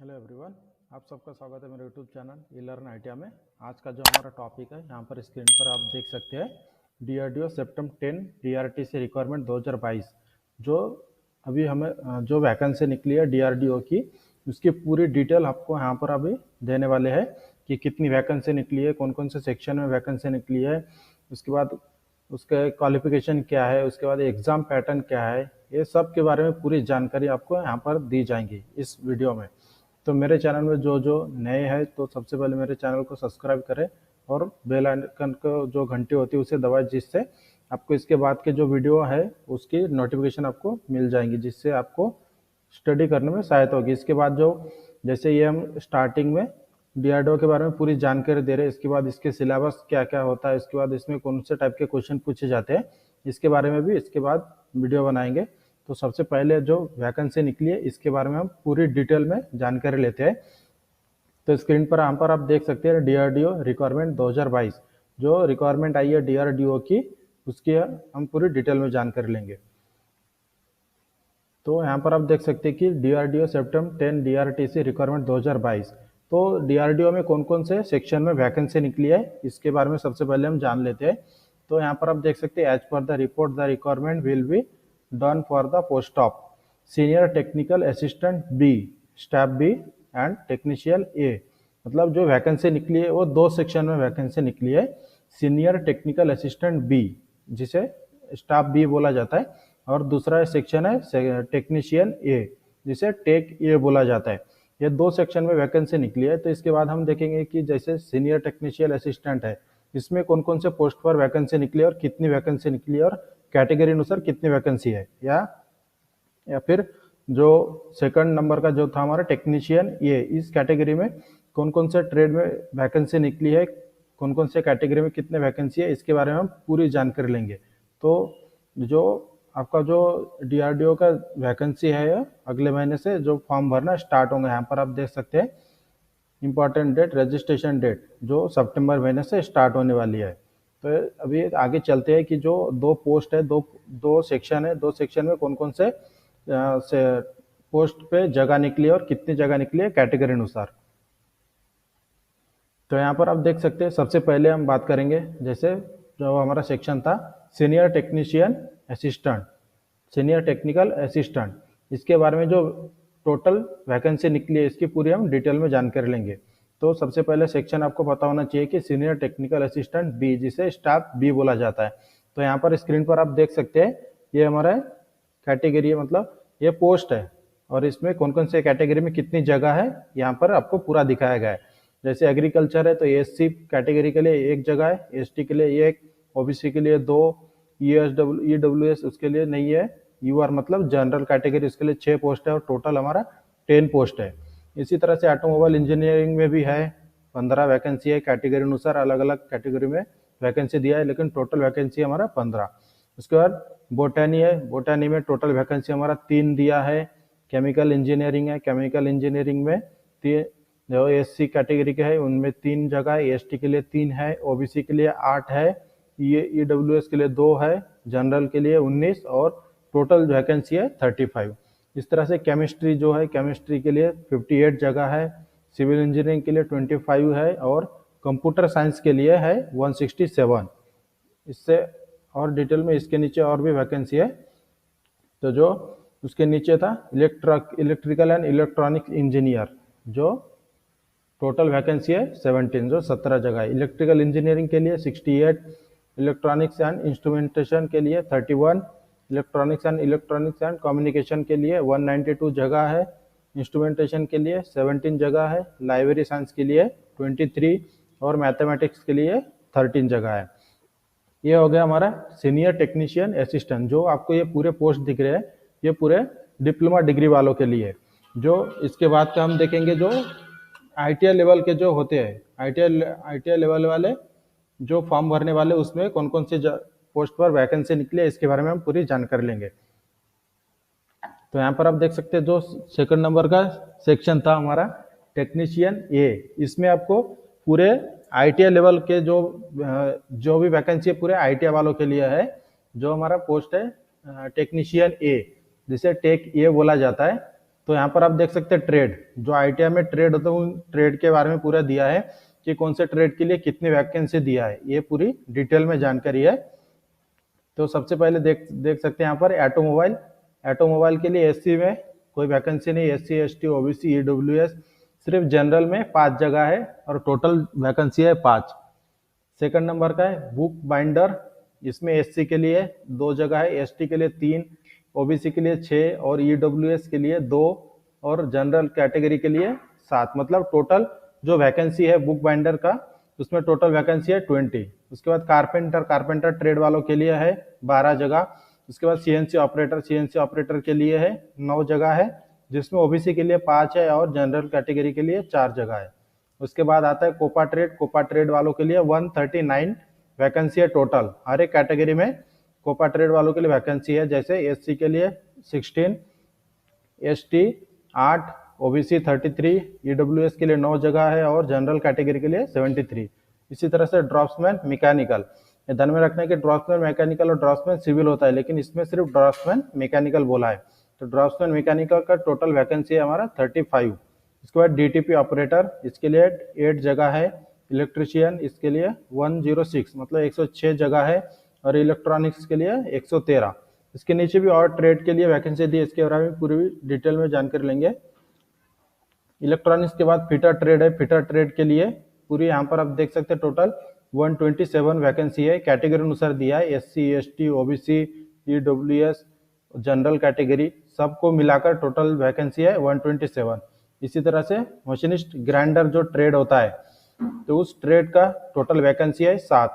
Hello everyone, आप सबका स्वागत है मेरे यूट्यूब चैनल ई लर्न आइडिया में। आज का जो हमारा टॉपिक है यहाँ पर स्क्रीन पर आप देख सकते हैं डीआरडीओ सेप्टेम्बर 10 डीआरटीसी रिक्वायरमेंट 2022। जो अभी हमें जो वैकेंसी निकली है डीआरडीओ की, उसकी पूरी डिटेल आपको यहाँ पर अभी देने वाले हैं कि कितनी वैकेंसी निकली है, कौन कौन से सेक्शन में वैकेंसी निकली है, उसके बाद उसका क्वालिफिकेशन क्या है, उसके बाद एग्ज़ाम पैटर्न क्या है, ये सब के बारे में पूरी जानकारी आपको यहाँ पर दी जाएंगी इस वीडियो में। तो मेरे चैनल में जो जो नए हैं तो सबसे पहले मेरे चैनल को सब्सक्राइब करें और बेल आइकन को जो घंटी होती है उसे दबाएं, जिससे आपको इसके बाद के जो वीडियो है उसकी नोटिफिकेशन आपको मिल जाएंगी, जिससे आपको स्टडी करने में सहायता होगी। इसके बाद जो जैसे ये हम स्टार्टिंग में डीआरडीओ के बारे में पूरी जानकारी दे रहे हैं, इसके बाद इसके सिलेबस क्या क्या होता है, इसके बाद इसमें कौन से टाइप के क्वेश्चन पूछे जाते हैं, इसके बारे में भी इसके बाद वीडियो बनाएंगे। तो सबसे पहले जो वैकेंसी निकली है इसके बारे में हम पूरी डिटेल में जानकारी लेते हैं। तो स्क्रीन पर यहाँ पर आप देख सकते हैं डीआरडीओ रिक्वायरमेंट 2022 जो रिक्वायरमेंट आई है डीआरडीओ की, उसकी हम पूरी डिटेल में जानकारी लेंगे। तो यहाँ पर आप देख सकते हैं कि डीआरडीओ सेप्टेम्बर 10 डीआरटीसी रिक्वायरमेंट 2022। तो डीआरडीओ में कौन कौन से सेक्शन में वैकेंसी निकली है इसके बारे में सबसे पहले हम जान लेते हैं। तो यहाँ पर आप देख सकते हैं as per the report the requirement will be done for the post of senior technical assistant B, staff B and technician A. मतलब जो वैकेंसी निकली है वो दो सेक्शन में वैकेंसी निकली है। सीनियर टेक्निकल असिस्टेंट बी, जिसे स्टाफ बी बोला जाता है, और दूसरा सेक्शन है टेक्नीशियन ए, जिसे टेक ए बोला जाता है। ये दो सेक्शन में वैकेंसी निकली है। तो इसके बाद हम देखेंगे कि जैसे सीनियर टेक्नीशियन असिस्टेंट है, इसमें कौन कौन से पोस्ट पर वैकेंसी निकली है और कितनी वैकेंसी निकली है और कैटेगरी अनुसार कितनी वैकेंसी है, या फिर जो सेकंड नंबर का जो था हमारा टेक्नीशियन ये, इस कैटेगरी में कौन कौन से ट्रेड में वैकेंसी निकली है, कौन कौन से कैटेगरी में कितने वैकेंसी है, इसके बारे में हम पूरी जानकारी लेंगे। तो जो आपका जो डीआरडीओ का वैकेंसी है अगले महीने से जो फॉर्म भरना स्टार्ट होंगे, यहाँ पर आप देख सकते हैं इम्पॉर्टेंट डेट, रजिस्ट्रेशन डेट जो सितंबर महीने से स्टार्ट होने वाली है। तो अभी आगे चलते हैं कि जो दो पोस्ट है, दो सेक्शन है, दो सेक्शन में कौन कौन से पोस्ट पे जगह निकली है और कितनी जगह निकली है कैटेगरी अनुसार। तो यहाँ पर आप देख सकते हैं सबसे पहले हम बात करेंगे जैसे जो हमारा सेक्शन था senior technician assistant, senior technical assistant, इसके बारे में जो टोटल वैकेंसी निकली है इसकी पूरी हम डिटेल में जानकारी लेंगे। तो सबसे पहले सेक्शन आपको पता होना चाहिए कि सीनियर टेक्निकल असिस्टेंट बी, जिसे स्टाफ बी बोला जाता है। तो यहाँ पर स्क्रीन पर आप देख सकते हैं ये हमारा कैटेगरी है, मतलब ये पोस्ट है, और इसमें कौन कौन से कैटेगरी में कितनी जगह है यहाँ पर आपको पूरा दिखाया गया है। जैसे एग्रीकल्चर है तो एससी कैटेगरी के लिए एक जगह है, एसटी के लिए एक, ओबीसी के लिए दो, ईडब्ल्यूएस उसके लिए नहीं है, यूआर मतलब जनरल कैटेगरी उसके लिए 6 पोस्ट है और टोटल हमारा 10 पोस्ट है। इसी तरह से ऑटोमोबाइल इंजीनियरिंग में भी है 15 वैकेंसी है, कैटेगरी अनुसार अलग अलग कैटेगरी में वैकेंसी दिया है, लेकिन टोटल वैकेंसी हमारा 15। उसके बाद बोटैनी है, बोटैनी में टोटल वैकेंसी हमारा 3 दिया है। केमिकल इंजीनियरिंग है, केमिकल इंजीनियरिंग में जो एससी कैटेगरी के है उनमें 3 जगह है, एसटी के लिए 3 है, ओबीसी के लिए 8 है, ईडब्ल्यूएस के लिए 2 है, जनरल के लिए 19 और टोटल वैकेंसी है 35। इस तरह से केमिस्ट्री जो है, केमिस्ट्री के लिए 58 जगह है, सिविल इंजीनियरिंग के लिए 25 है और कंप्यूटर साइंस के लिए है 167। इससे और डिटेल में इसके नीचे और भी वैकेंसी है। तो जो उसके नीचे था इलेक्ट्रिकल एंड इलेक्ट्रॉनिक इंजीनियर, जो टोटल वैकेंसी है 17, जो 17 जगह है। इलेक्ट्रिकल इंजीनियरिंग के लिए 68, इलेक्ट्रॉनिक्स एंड इंस्ट्रूमेंटेशन के लिए 31, इलेक्ट्रॉनिक्स एंड कम्युनिकेशन के लिए 192 जगह है, इंस्ट्रूमेंटेशन के लिए 17 जगह है, लाइब्रेरी साइंस के लिए 23 और मैथमेटिक्स के लिए 13 जगह है। ये हो गया हमारा सीनियर टेक्नीशियन असिस्टेंट। जो आपको ये पूरे पोस्ट दिख रहे हैं ये पूरे डिप्लोमा डिग्री वालों के लिए। जो इसके बाद का हम देखेंगे जो आईटीआई लेवल के जो होते हैं, आईटीआई लेवल वाले जो फॉर्म भरने वाले, उसमें कौन कौन से पोस्ट पर वैकेंसी निकली है इसके बारे में हम पूरी जानकारी लेंगे। तो यहाँ पर आप देख सकते हैं जो सेकंड नंबर का सेक्शन था हमारा टेक्नीशियन ए, इसमें आपको पूरे आईटीआई लेवल के जो भी वैकेंसी है पूरे आईटीआई वालों के लिए है। जो हमारा पोस्ट है टेक्नीशियन ए, जिसे टेक ए बोला जाता है। तो यहाँ पर आप देख सकते हैं ट्रेड, जो आईटीआई में ट्रेड होता है उन ट्रेड के बारे में पूरा दिया है कि कौन से ट्रेड के लिए कितनी वैकेंसी दिया है, ये पूरी डिटेल में जानकारी है। तो सबसे पहले देख सकते हैं यहाँ पर ऑटोमोबाइल। ऑटोमोबाइल के लिए एससी में कोई वैकेंसी नहीं, एससी एसटी ओबीसी ईडब्ल्यूएस सिर्फ जनरल में 5 जगह है और टोटल वैकेंसी है 5। सेकंड नंबर का है बुक बाइंडर, इसमें एससी के लिए 2 जगह है, एसटी के लिए 3, ओबीसी के लिए 6 और ईडब्ल्यूएस के लिए 2 और जनरल कैटेगरी के लिए 7। मतलब टोटल जो वैकेंसी है बुक बाइंडर का उसमें टोटल वैकेंसी है 20। उसके बाद कारपेंटर ट्रेड वालों के लिए है 12 जगह। उसके बाद सीएनसी ऑपरेटर के लिए है 9 जगह है, जिसमें ओबीसी के लिए 5 है और जनरल कैटेगरी के लिए 4 जगह है। उसके बाद आता है कोपा ट्रेड वालों के लिए 139 वैकेंसी है टोटल, हर एक कैटेगरी में कोपा ट्रेड वालों के लिए वैकेंसी है। जैसे एससी के लिए 16, एसटी 8, ओबीसी 33, ईडब्ल्यूएस के लिए 9 जगह है और जनरल कैटेगरी के लिए 73। इसी तरह से ड्राफ्ट्समैन मैकेनिकल, ध्यान में रखना है कि ड्राफ्ट्समैन मैकेनिकल और ड्राफ्ट्समैन सिविल होता है, लेकिन इसमें सिर्फ ड्राफ्ट्समैन मैकेनिकल बोला है। तो ड्राफ्ट्समैन मैकेनिकल का टोटल वैकेंसी है हमारा 35। इसके बाद डीटीपी ऑपरेटर, इसके लिए 8 जगह है। इलेक्ट्रीशियन इसके लिए 106 मतलब 106 जगह है और इलेक्ट्रॉनिक्स के लिए 113। इसके नीचे भी और ट्रेड के लिए वैकेंसी दी है, इसके बारे में पूरी डिटेल में जानकारी लेंगे। इलेक्ट्रॉनिक्स के बाद फिटर ट्रेड है, फिटर ट्रेड के लिए पूरी यहाँ पर आप देख सकते हैं टोटल 127 वैकेंसी है, कैटेगरी अनुसार दिया है, SC ST OBC EWS general category सबको मिलाकर टोटल वैकेंसी है 127। इसी तरह से मशीनिस्ट ग्राइंडर जो ट्रेड होता है तो उस ट्रेड का टोटल वैकेंसी है 7।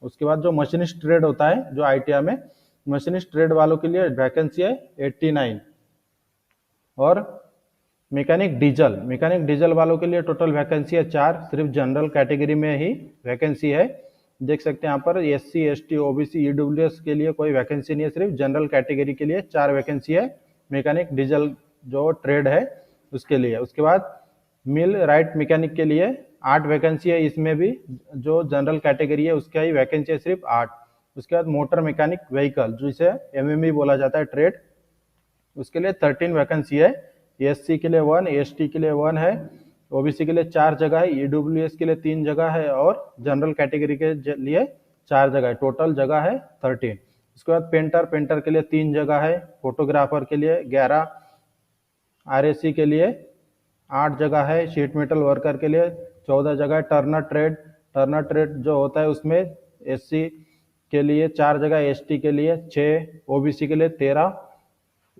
उसके बाद जो मशीनिस्ट ट्रेड होता है जो आईटीआई में, मशीनिस्ट ट्रेड वालों के लिए वैकेंसी है 89। और मैकेनिक डीजल वालों के लिए टोटल वैकेंसी है 4, सिर्फ जनरल कैटेगरी में ही वैकेंसी है। देख सकते हैं यहाँ पर एससी एसटी ओबीसी ईडब्ल्यूएस के लिए कोई वैकेंसी नहीं है, सिर्फ जनरल कैटेगरी के लिए 4 वैकेंसी है मैकेनिक डीजल जो ट्रेड है उसके लिए। उसके बाद मिल राइट मैकेनिक के लिए 8 वैकेंसी है, इसमें भी जो जनरल कैटेगरी है उसका ही वैकेंसी है सिर्फ 8। उसके बाद मोटर मैकेनिक व्हीकल जिसे एमएमई बोला जाता है ट्रेड, उसके लिए 13 वैकेंसी है। एससी के लिए 1, एसटी के लिए 1 है, ओबीसी के लिए 4 जगह है, ईडब्ल्यूएस के लिए 3 जगह है और जनरल कैटेगरी के लिए 4 जगह है, टोटल जगह है 13। उसके बाद पेंटर के लिए 3 जगह है, फोटोग्राफर के लिए 11, आरएससी के लिए 8 जगह है, शीट मेटल वर्कर के लिए 14 जगह है। टर्नर ट्रेड जो होता है उसमें एससी के लिए 4 जगह, एसटी के लिए 6, ओबीसी के लिए 13,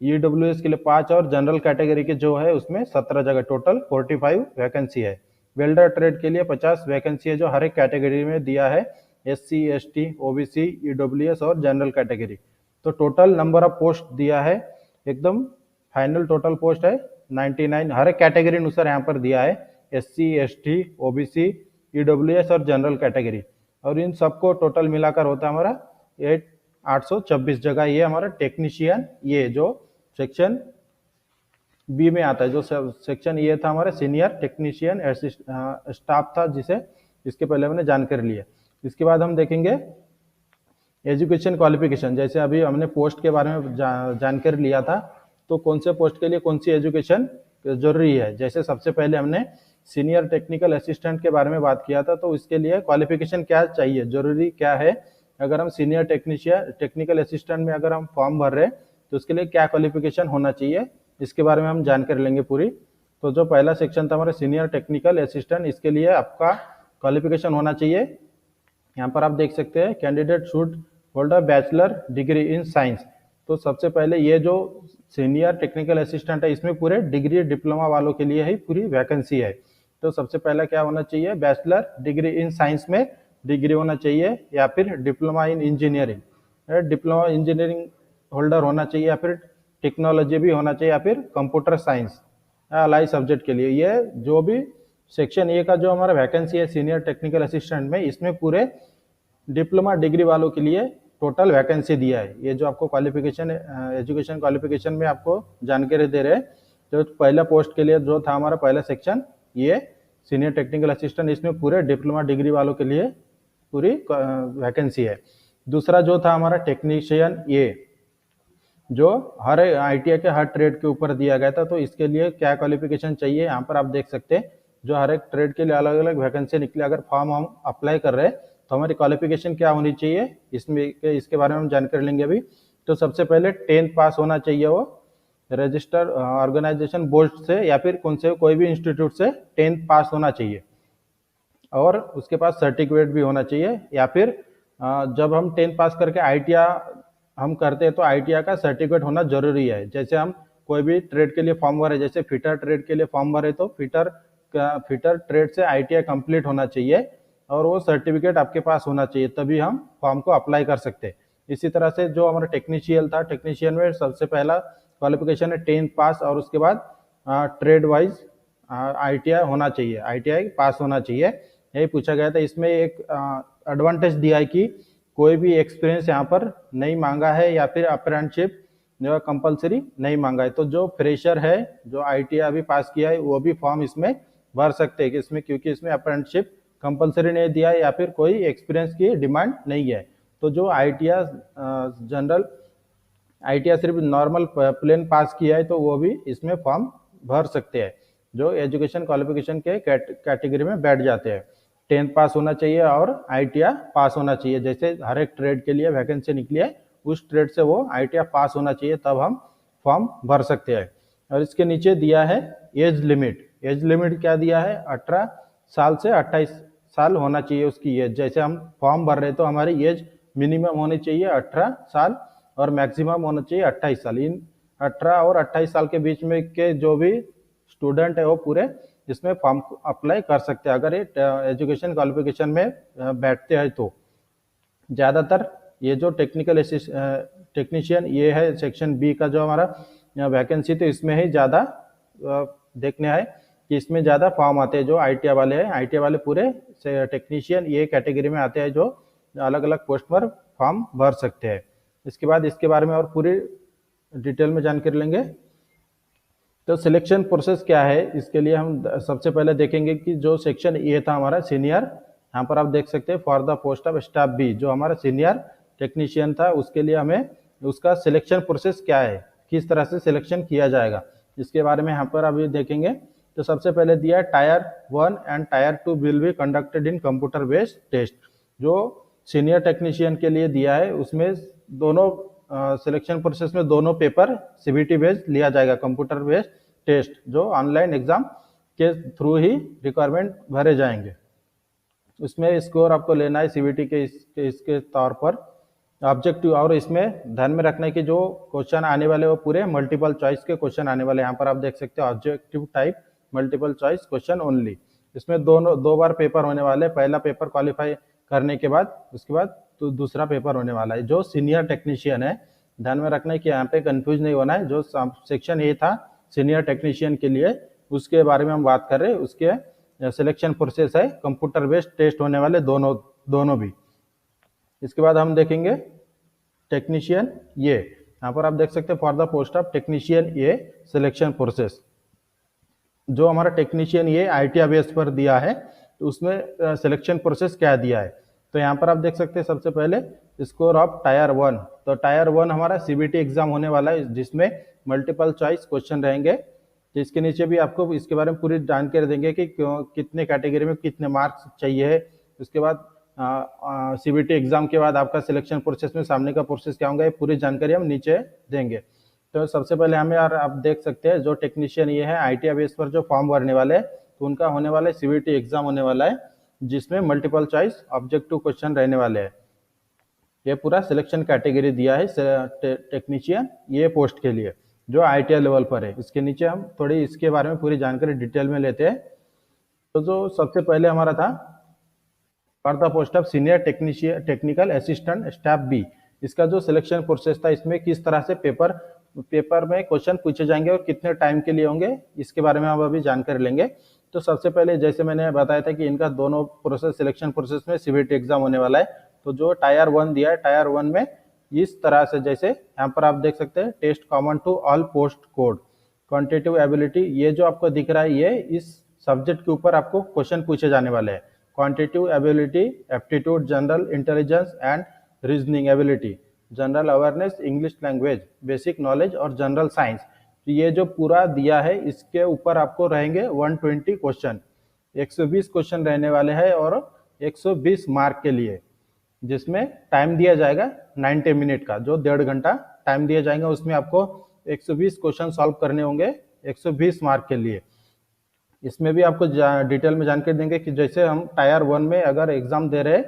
ईडब्ल्यूएस के लिए 5 और जनरल कैटेगरी के जो है उसमें 17 जगह, टोटल 45 वैकेंसी है। वेल्डर ट्रेड के लिए 50 वैकेंसी है जो हर एक कैटेगरी में दिया है, एससी एसटी ओबीसी ईडब्ल्यूएस और जनरल कैटेगरी। तो टोटल नंबर ऑफ पोस्ट दिया है, एकदम फाइनल टोटल पोस्ट है 99, हर एक कैटेगरी अनुसार यहाँ पर दिया है, एससी एसटी ओबीसी ईडब्ल्यूएस और जनरल कैटेगरी, और इन सबको टोटल मिलाकर होता है हमारा 826 जगह। ये हमारा टेक्नीशियन, ये जो सेक्शन बी में आता है, जो सेक्शन ये था हमारा सीनियर टेक्नीशियन स्टाफ था, जिसे इसके पहले हमने जानकारी लिया। इसके बाद हम देखेंगे एजुकेशन क्वालिफिकेशन। जैसे अभी हमने पोस्ट के बारे में जानकारी लिया था, तो कौन से पोस्ट के लिए कौन सी एजुकेशन जरूरी है। जैसे सबसे पहले हमने सीनियर टेक्निकल असिस्टेंट के बारे में बात किया था, तो इसके लिए क्वालिफिकेशन क्या चाहिए, जरूरी क्या है। अगर हम सीनियर टेक्निकल असिस्टेंट में अगर हम फॉर्म भर रहे हैं तो उसके लिए क्या क्वालिफिकेशन होना चाहिए, इसके बारे में हम जानकारी लेंगे पूरी। तो जो पहला सेक्शन था हमारा सीनियर टेक्निकल असिस्टेंट, इसके लिए आपका क्वालिफिकेशन होना चाहिए, यहाँ पर आप देख सकते हैं candidate should hold a bachelor degree in science. तो सबसे पहले ये जो सीनियर टेक्निकल असिस्टेंट है इसमें पूरे डिग्री डिप्लोमा वालों के लिए ही पूरी वैकेंसी है। तो सबसे पहला क्या होना चाहिए, बैचलर डिग्री इन साइंस में डिग्री होना चाहिए, या फिर diploma in engineering, diploma engineering holder होना चाहिए, या फिर टेक्नोलॉजी भी होना चाहिए, या फिर कंप्यूटर साइंस अलाई सब्जेक्ट के लिए। ये जो भी सेक्शन ए का जो हमारा वैकेंसी है सीनियर टेक्निकल असिस्टेंट में, इसमें पूरे डिप्लोमा डिग्री वालों के लिए टोटल वैकेंसी दिया है। ये जो आपको क्वालिफिकेशन एजुकेशन क्वालिफिकेशन में आपको जानकारी दे रहे हैं, जो पहला पोस्ट के लिए जो था हमारा पहला सेक्शन ये सीनियर टेक्निकल असिस्टेंट, इसमें पूरे डिप्लोमा डिग्री वालों के लिए पूरी वैकेंसी है। दूसरा जो था हमारा टेक्नीशियन ए, जो हर आईटीआई के हर ट्रेड के ऊपर दिया गया था। तो इसके लिए क्या क्वालिफिकेशन चाहिए यहाँ पर आप देख सकते हैं, जो हर एक ट्रेड के लिए अलग अलग वैकेंसी निकली। अगर फॉर्म हम अप्लाई कर रहे हैं तो हमारी क्वालिफिकेशन क्या होनी चाहिए, इसके बारे में हम जानकारी लेंगे अभी। तो सबसे पहले 10th पास होना चाहिए, वो रजिस्टर ऑर्गेनाइजेशन बोर्ड से या फिर कोई भी इंस्टीट्यूट से 10th पास होना चाहिए, और उसके पास सर्टिफिकेट भी होना चाहिए। या फिर जब हम 10th पास करके आईटीआई हम करते हैं तो आईटीआई का सर्टिफिकेट होना जरूरी है। जैसे हम कोई भी ट्रेड के लिए फॉर्म भरे, जैसे फिटर ट्रेड के लिए फॉर्म भरे तो फिटर ट्रेड से आईटीआई कंप्लीट होना चाहिए और वो सर्टिफिकेट आपके पास होना चाहिए, तभी हम फॉर्म को अप्लाई कर सकते हैं। इसी तरह से जो हमारा टेक्नीशियन था, टेक्नीशियन में सबसे पहला क्वालिफिकेशन है 10th पास, और उसके बाद ट्रेड वाइज आईटीआई होना चाहिए, आईटीआई पास होना चाहिए, यही पूछा गया था। इसमें एक एडवांटेज दिया है कि कोई भी एक्सपीरियंस यहाँ पर नहीं मांगा है या फिर अप्रेंटिसशिप जो कंपलसरी नहीं मांगा है। तो जो फ्रेशर है, जो आईटीआई अभी पास किया है, वो भी फॉर्म इसमें भर सकते हैं इसमें, क्योंकि इसमें अप्रेंटिसशिप कंपलसरी नहीं दिया है या फिर कोई एक्सपीरियंस की डिमांड नहीं है। तो जो आईटीआई जनरल आईटीआई सिर्फ नॉर्मल प्लेन पास किया है तो वो भी इसमें फॉर्म भर सकते हैं, जो एजुकेशन क्वालिफिकेशन के कैटेगरी में बैठ जाते हैं। 10th पास होना चाहिए और आईटीआई पास होना चाहिए। जैसे हर एक ट्रेड के लिए वैकेंसी निकली है, उस ट्रेड से वो आईटीआई पास होना चाहिए, तब हम फॉर्म भर सकते हैं। और इसके नीचे दिया है एज लिमिट। एज लिमिट क्या दिया है, 18 साल से 28 साल होना चाहिए उसकी एज। जैसे हम फॉर्म भर रहे तो हमारी एज मिनिमम होनी चाहिए 18 साल और मैक्सिमम होना चाहिए 28 साल। इन 18 और 28 साल के बीच में के जो भी स्टूडेंट है वो पूरे इसमें फॉर्म अप्लाई कर सकते हैं, अगर ये एजुकेशन क्वालिफिकेशन में बैठते हैं तो। ज़्यादातर ये जो टेक्नीशियन ये है सेक्शन बी का जो हमारा वैकेंसी, तो इसमें ही ज़्यादा देखने आए कि इसमें ज़्यादा फॉर्म आते हैं। जो आईटीआई वाले हैं, आईटीआई वाले पूरे टेक्नीशियन ये कैटेगरी में आते हैं, जो अलग अलग पोस्ट पर फॉर्म भर सकते हैं। इसके बाद इसके बारे में और पूरी डिटेल में जानकारी लेंगे। तो सिलेक्शन प्रोसेस क्या है, इसके लिए हम सबसे पहले देखेंगे कि जो सेक्शन ए था हमारा सीनियर, यहाँ पर आप देख सकते हैं for the post of staff B, जो हमारा सीनियर टेक्नीशियन था, उसके लिए हमें उसका सिलेक्शन प्रोसेस क्या है, किस तरह से सिलेक्शन किया जाएगा, इसके बारे में यहाँ पर अभी देखेंगे। तो सबसे पहले दिया है tier 1 and tier 2 will be conducted in computer based test. जो सीनियर टेक्नीशियन के लिए दिया है उसमें दोनों सिलेक्शन प्रोसेस में दोनों पेपर सीबीटी बेस्ड लिया जाएगा, कंप्यूटर बेस्ड टेस्ट, जो ऑनलाइन एग्जाम के थ्रू ही रिक्वायरमेंट भरे जाएंगे। उसमें स्कोर आपको लेना है सीबीटी के इसके तौर पर ऑब्जेक्टिव, और इसमें ध्यान में रखना है कि जो क्वेश्चन आने वाले वो पूरे मल्टीपल चॉइस के क्वेश्चन आने वाले। यहाँ पर आप देख सकते हो objective type multiple choice question only. इसमें दो बार पेपर होने वाले, पहला पेपर क्वालिफाई करने के बाद उसके बाद तो दूसरा पेपर होने वाला है। जो सीनियर टेक्नीशियन है, ध्यान में रखना है कि यहाँ पे कंफ्यूज नहीं होना है। जो सेक्शन ए था सीनियर टेक्नीशियन के लिए, उसके बारे में हम बात कर रहे हैं, उसके सिलेक्शन प्रोसेस है कंप्यूटर बेस्ड टेस्ट होने वाले दोनों भी। इसके बाद हम देखेंगे टेक्नीशियन ये, यहाँ पर आप देख सकते हैं for the post of technician ये सिलेक्शन प्रोसेस। जो हमारा टेक्नीशियन ये आईटीआई बेस पर दिया है, तो उसमें सिलेक्शन प्रोसेस क्या दिया है। तो यहाँ पर आप देख सकते हैं सबसे पहले स्कोर ऑफ टायर 1। तो टायर 1 हमारा सीबीटी एग्जाम होने वाला है, जिसमें मल्टीपल चॉइस क्वेश्चन रहेंगे। तो इसके नीचे भी आपको इसके बारे में पूरी जानकारी देंगे कि कितने कैटेगरी में कितने मार्क्स चाहिए। उसके बाद सीबीटी एग्जाम के बाद आपका सिलेक्शन प्रोसेस में सामने का प्रोसेस क्या होगा, ये पूरी जानकारी हम नीचे देंगे। तो सबसे पहले हमें यार आप देख सकते हैं जो टेक्नीशियन ये है आईटीआई बेस पर जो फॉर्म भरने वाले हैं, तो उनका होने वाला है सीबीटी एग्जाम होने वाला है, जिसमें मल्टीपल चॉइस ऑब्जेक्टिव क्वेश्चन रहने वाले हैं। ये पूरा सिलेक्शन कैटेगरी दिया है टेक्नीशियन ये पोस्ट के लिए, जो आईटीआई लेवल पर है। इसके नीचे हम थोड़ी इसके बारे में पूरी जानकारी डिटेल में लेते हैं। तो जो सबसे पहले हमारा था for the post of senior technical assistant staff B, इसका जो सिलेक्शन प्रोसेस था, इसमें किस तरह से पेपर में क्वेश्चन पूछे जाएंगे और कितने टाइम के लिए होंगे, इसके बारे में हम अभी जानकारी लेंगे। तो सबसे पहले जैसे मैंने बताया था कि इनका दोनों प्रोसेस सिलेक्शन प्रोसेस में सीबीटी एग्जाम होने वाला है। तो जो टायर 1 दिया है, टायर 1 में इस तरह से जैसे यहाँ पर आप देख सकते हैं test common to all post code quantitative ability, ये जो आपको दिख रहा है ये इस सब्जेक्ट के ऊपर आपको क्वेश्चन पूछे जाने वाले हैं। Quantitative ability, aptitude, general intelligence and reasoning ability, general awareness, English language, basic knowledge और जनरल साइंस। तो ये जो पूरा दिया है इसके ऊपर आपको रहेंगे 120 क्वेश्चन, 120 क्वेश्चन रहने वाले हैं और 120 मार्क के लिए, जिसमें टाइम दिया जाएगा 90 मिनट का, जो 1.5 घंटा टाइम दिया जाएगा। उसमें आपको 120 क्वेश्चन सॉल्व करने होंगे 120 मार्क के लिए। इसमें भी आपको डिटेल में जानकारी देंगे कि जैसे हम टायर 1 में अगर एग्जाम दे रहे हैं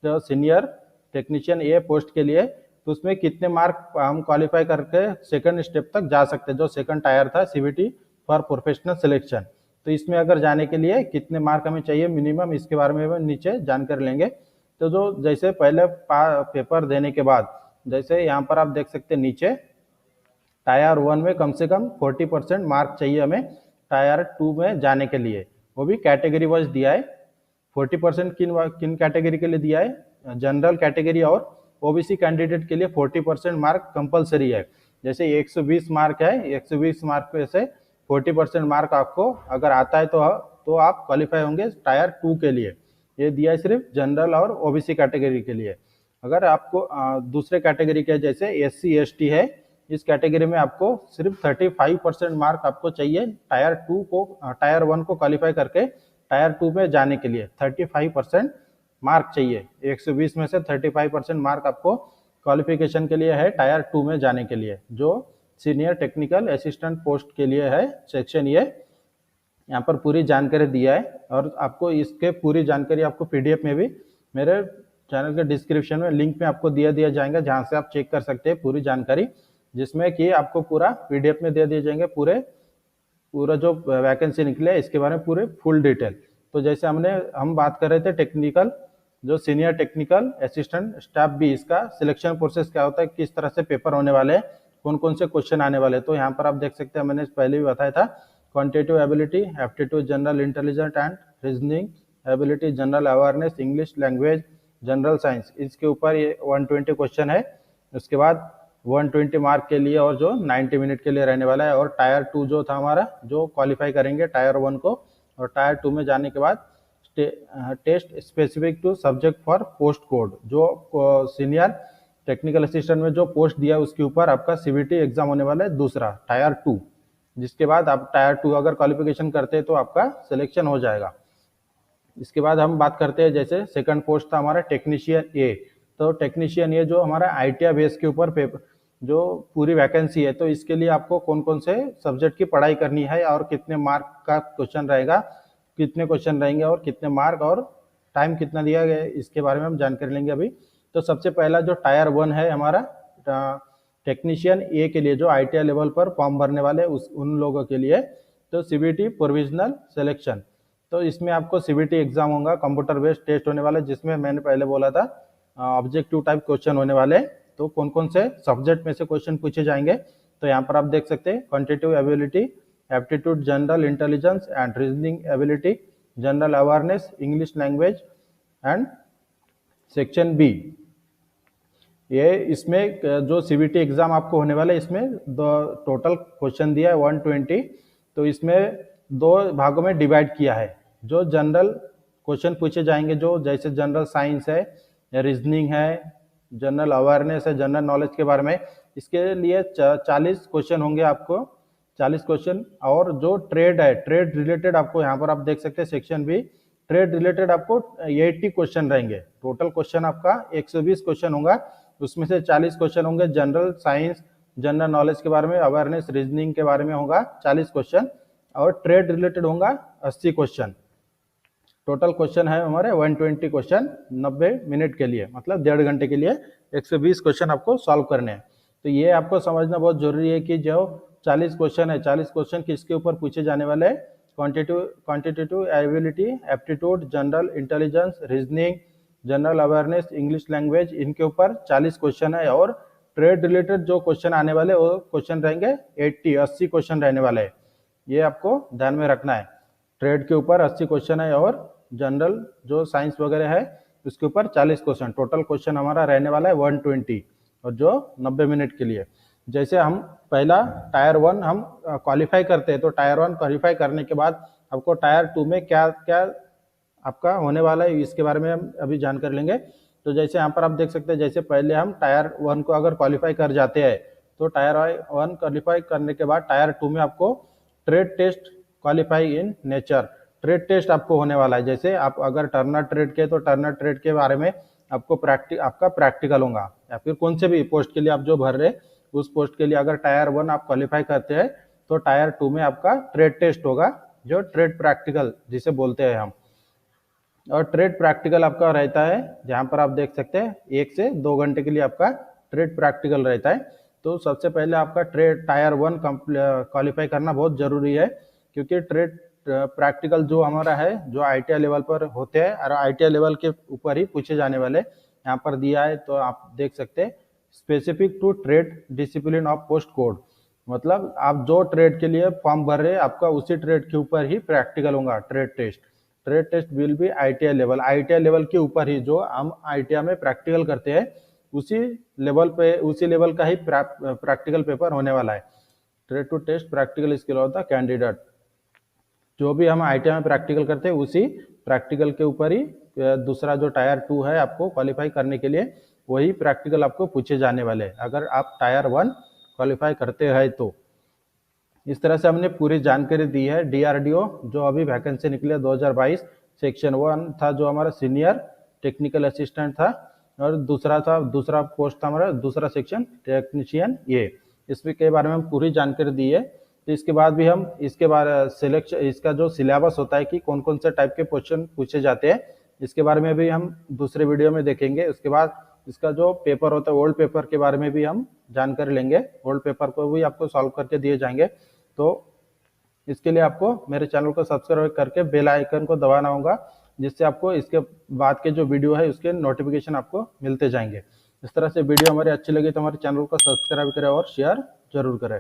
तो सीनियर टेक्नीशियन ए पोस्ट के लिए, तो उसमें कितने मार्क हम क्वालिफाई करके सेकंड स्टेप तक जा सकते हैं, जो सेकंड टायर था सीबीटी फॉर प्रोफेशनल सिलेक्शन। तो इसमें अगर जाने के लिए कितने मार्क हमें चाहिए मिनिमम, इसके बारे में नीचे जानकारी लेंगे। तो जो जैसे पहले पेपर देने के बाद, जैसे यहाँ पर आप देख सकते हैं नीचे, टायर 1 में कम से कम 40% मार्क चाहिए हमें टायर 2 में जाने के लिए, वो भी कैटेगरी वाइज दिया है। 40% किन किन कैटेगरी के लिए दिया है, जनरल कैटेगरी और ओबीसी कैंडिडेट के लिए 40% मार्क कंपलसरी है। जैसे 120 मार्क है, 120 मार्क में से 40% मार्क आपको अगर आता है तो आप क्वालिफाई होंगे टायर 2 के लिए। ये दिया है सिर्फ जनरल और ओबीसी कैटेगरी के लिए। अगर आपको दूसरे कैटेगरी के जैसे SC ST है, इस कैटेगरी में आपको सिर्फ 35% मार्क आपको चाहिए टायर 2 को, टायर 1 को क्वालिफाई करके टायर 2 में जाने के लिए 35% मार्क चाहिए। 120 में से 35% मार्क आपको क्वालिफिकेशन के लिए है टायर 2 में जाने के लिए, जो सीनियर टेक्निकल असिस्टेंट पोस्ट के लिए है सेक्शन ये। यहाँ पर पूरी जानकारी दिया है और आपको इसके पूरी जानकारी आपको PDF में भी मेरे चैनल के डिस्क्रिप्शन में लिंक में आपको दिया जाएगा, जहाँ से आप चेक कर सकते हैं पूरी जानकारी, जिसमें कि आपको पूरा PDF में दे दिए जाएंगे पूरा जो वैकेंसी निकले इसके बारे में पूरे फुल डिटेल। तो जैसे हम बात कर रहे थे टेक्निकल, जो सीनियर टेक्निकल असिस्टेंट स्टाफ भी, इसका सिलेक्शन प्रोसेस क्या होता है, किस तरह से पेपर होने वाले हैं, कौन कौन से क्वेश्चन आने वाले हैं। तो यहाँ पर आप देख सकते हैं, मैंने पहले भी बताया था, quantitative ability, aptitude, general intelligence and reasoning ability, general awareness, English language, general science, इसके ऊपर ये 120 क्वेश्चन है। उसके बाद 120 मार्क के लिए और जो 90 मिनट के लिए रहने वाला है। और टायर 2 जो था हमारा, जो क्वालिफाई करेंगे टायर 1 को, और टायर 2 में जाने के बाद test specific to subject for post code, जो सीनियर टेक्निकल असिस्टेंट में जो पोस्ट दिया उसके ऊपर आपका CBT एग्जाम होने वाला है दूसरा टायर 2, जिसके बाद आप टायर 2 अगर क्वालिफिकेशन करते हैं तो आपका सिलेक्शन हो जाएगा। इसके बाद हम बात करते हैं, जैसे सेकंड पोस्ट था हमारा टेक्नीशियन ए। तो टेक्नीशियन ए जो हमारा ITI बेस के ऊपर पेपर जो पूरी वैकेंसी है, तो इसके लिए आपको कौन कौन से सब्जेक्ट की पढ़ाई करनी है और कितने मार्क का क्वेश्चन रहेगा, कितने क्वेश्चन रहेंगे और कितने मार्क और टाइम कितना दिया गया है, इसके बारे में हम जानकारी लेंगे अभी। तो सबसे पहला जो टायर 1 है हमारा टेक्नीशियन ए के लिए, जो ITI लेवल पर फॉर्म भरने वाले उन लोगों के लिए, तो CBT प्रोविजनल सिलेक्शन। तो इसमें आपको CBT एग्जाम होगा, कंप्यूटर बेस्ड टेस्ट होने वाला है, जिसमें मैंने पहले बोला था ऑब्जेक्टिव टाइप क्वेश्चन होने वाले। तो कौन कौन से सब्जेक्ट में से क्वेश्चन पूछे जाएंगे, तो यहाँ पर आप देख सकते हैं, quantitative ability, aptitude, general intelligence and reasoning ability, general awareness, English language and section B। ये इसमें जो CBT एग्जाम आपको होने वाला है, इसमें टोटल क्वेश्चन दिया है 120। तो इसमें 2 भागों में डिवाइड किया है। जो जनरल क्वेश्चन पूछे जाएंगे, जो जैसे जनरल साइंस है, रीजनिंग है, जनरल अवेयरनेस है, जनरल नॉलेज के बारे में, इसके लिए 40 क्वेश्चन होंगे आपको, 40 क्वेश्चन। और जो ट्रेड है, ट्रेड रिलेटेड आपको यहाँ पर आप देख सकते हैं सेक्शन B, ट्रेड रिलेटेड आपको 80 क्वेश्चन रहेंगे। टोटल क्वेश्चन आपका 120 क्वेश्चन होगा, उसमें से 40 क्वेश्चन होंगे जनरल साइंस, जनरल नॉलेज के बारे में, अवेयरनेस, रीजनिंग के बारे में होगा 40 क्वेश्चन, और ट्रेड रिलेटेड होगा 80 क्वेश्चन। टोटल क्वेश्चन है हमारे 120 क्वेश्चन 90 मिनट के लिए, मतलब 1.5 घंटे के लिए 120 क्वेश्चन आपको सॉल्व करने हैं। तो ये आपको समझना बहुत जरूरी है कि जो 40 क्वेश्चन है, 40 क्वेश्चन किसके ऊपर पूछे जाने वाले हैं, quantitative ability, aptitude, general intelligence, reasoning, general awareness, English language, इनके ऊपर 40 क्वेश्चन है। और ट्रेड रिलेटेड जो क्वेश्चन आने वाले वो क्वेश्चन रहेंगे 80 क्वेश्चन रहने वाले हैं, ये आपको ध्यान में रखना है। ट्रेड के ऊपर 80 क्वेश्चन है और जनरल जो साइंस वगैरह है उसके ऊपर 40 क्वेश्चन। टोटल क्वेश्चन हमारा रहने वाला है 120, और जो 90 मिनट के लिए। जैसे हम पहला टायर 1 हम क्वालिफाई करते हैं, तो टायर 1 क्वालिफाई करने के बाद आपको टायर 2 में क्या क्या आपका होने वाला है, इसके बारे में हम अभी जानकारी लेंगे। तो जैसे यहाँ पर आप देख सकते हैं, जैसे पहले हम टायर 1 को अगर क्वालिफाई कर जाते हैं तो टायर 1 क्वालिफाई करने के बाद टायर 2 में आपको trade test qualify in nature trade test आपको होने वाला है। जैसे आप अगर टर्नर ट्रेड के तो टर्नर ट्रेड के बारे में आपको आपका प्रैक्टिकल होगा, या फिर कौन से भी पोस्ट के लिए आप जो भर रहे उस पोस्ट के लिए अगर टायर 1 आप क्वालिफाई करते हैं तो टायर 2 में आपका ट्रेड टेस्ट होगा, जो ट्रेड प्रैक्टिकल जिसे बोलते हैं हम। और ट्रेड प्रैक्टिकल आपका रहता है जहाँ पर आप देख सकते हैं 1 से 2 घंटे के लिए आपका ट्रेड प्रैक्टिकल रहता है। तो सबसे पहले आपका ट्रेड टायर 1 क्वालिफाई करना बहुत जरूरी है, क्योंकि ट्रेड प्रैक्टिकल जो हमारा है जो आईटीआई लेवल पर होते हैं और आईटीआई लेवल के ऊपर ही पूछे जाने वाले यहाँ पर दिया है। तो आप देख सकते हैं specific to trade discipline of post code, मतलब आप जो ट्रेड के लिए फॉर्म भर रहे हैं आपका उसी ट्रेड के ऊपर ही प्रैक्टिकल होगा trade test. Trade test will be ITI level के ऊपर ही जो हम आईटीआई में प्रैक्टिकल करते हैं उसी लेवल का ही प्रैक्टिकल पेपर होने वाला है। Trade to test practical skill of the candidate, जो भी हम आईटीआई में प्रैक्टिकल करते हैं उसी प्रैक्टिकल के ऊपर ही दूसरा जो टायर 2 है आपको क्वालिफाई करने के लिए वही प्रैक्टिकल आपको पूछे जाने वाले हैं अगर आप टायर 1 क्वालिफाई करते हैं तो। इस तरह से हमने पूरी जानकारी दी है। डीआरडीओ जो अभी वैकेंसी निकली है 2022 सेक्शन 1 था जो हमारा सीनियर टेक्निकल असिस्टेंट था, और दूसरा पोस्ट था हमारा दूसरा सेक्शन टेक्नीशियन ये, इसके के बारे में हम पूरी जानकारी दी है। तो इसके बाद भी हम इसके बारे सिलेक्शन इसका जो सिलेबस होता है कि कौन कौन से टाइप के क्वेश्चन पूछे जाते हैं इसके बारे में भी हम दूसरे वीडियो में देखेंगे। उसके बाद इसका जो पेपर होता है ओल्ड पेपर के बारे में भी हम जानकारी लेंगे, ओल्ड पेपर को भी आपको सॉल्व करके दिए जाएंगे। तो इसके लिए आपको मेरे चैनल को सब्सक्राइब करके बेल आइकन को दबाना होगा, जिससे आपको इसके बाद के जो वीडियो है उसके नोटिफिकेशन आपको मिलते जाएंगे। इस तरह से वीडियो हमारी अच्छी लगी तो हमारे चैनल को सब्सक्राइब करें और शेयर जरूर करें।